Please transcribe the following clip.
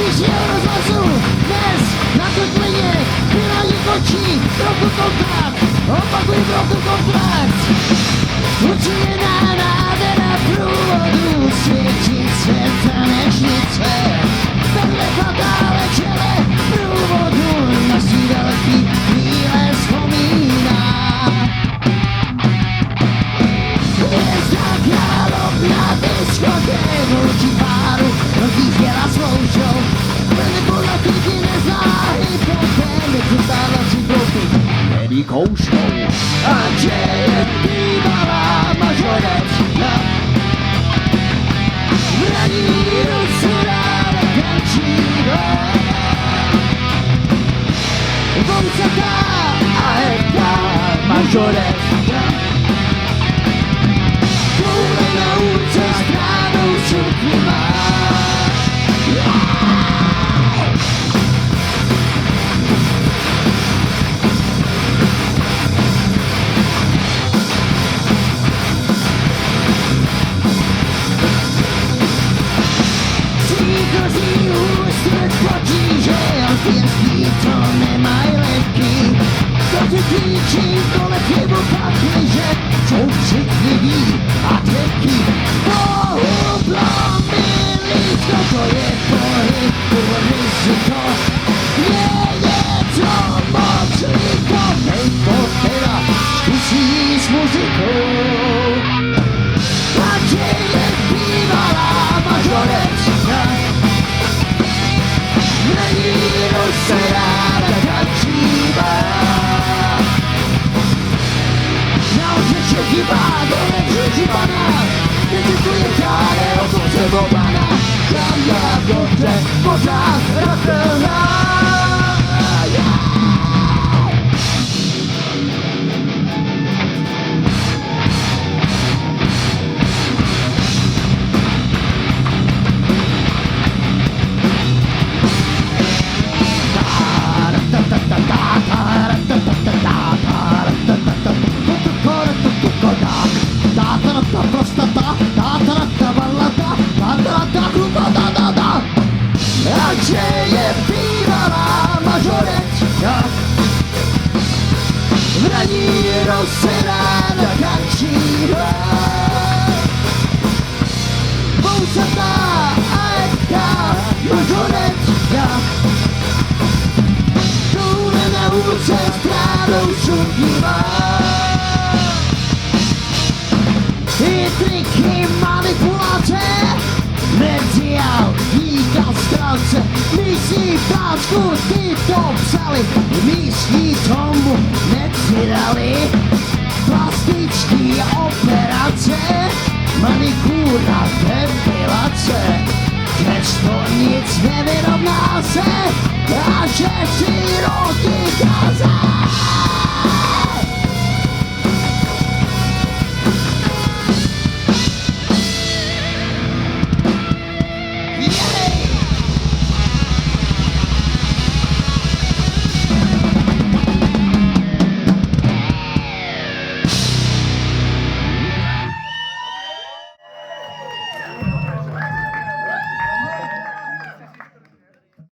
Vyšel rozhlasu, dnes na kotlině, vylání kočí, trochu kontrakt, opakuj trochu kontrakt. Učiněná nádhera průvodu, světí svět tanečnice. Vedle fatále čele průvodu, na si daleký chvíle vzpomíná. Hvězda královna diskotéku, či páru, rozjížděla svou show. Velkou na klidí nezná hypotem, vychytala si bloky medikou show. A že je bývalá mažoretka, vraní ruce ráda tančíva. Vousatá a hezká mažoretka, koule na ulice stránou sukni má. Příchozí ústřed potíže, a pěstí to nemají lehký. To ti klíčí kole chybu pakliže, jsou křikliví a tvrdí. Bohublom milíčko, to je pohybu riziko. Je to moc liko, nejto teda zkusí s muzikou. A že je bývalá mažoretka, není se ráda tančíva. Naoče chyba, dole přižívaná, neděkuje žádné o tom sebovaná. Žádná dobře, pořád rock'n'roll. A že je bývalá mažoretka, v raníru se ráda tančíva. Vousatá a hezká mažoretka, koule na ulice strádou sukni má. I triky manipulace, mediál, kastrace, místní páčku, ty to psali, místní tomu nepřidali. Plastiční operace, manikúra, depilace, přesto nic nevyrovná se, a že si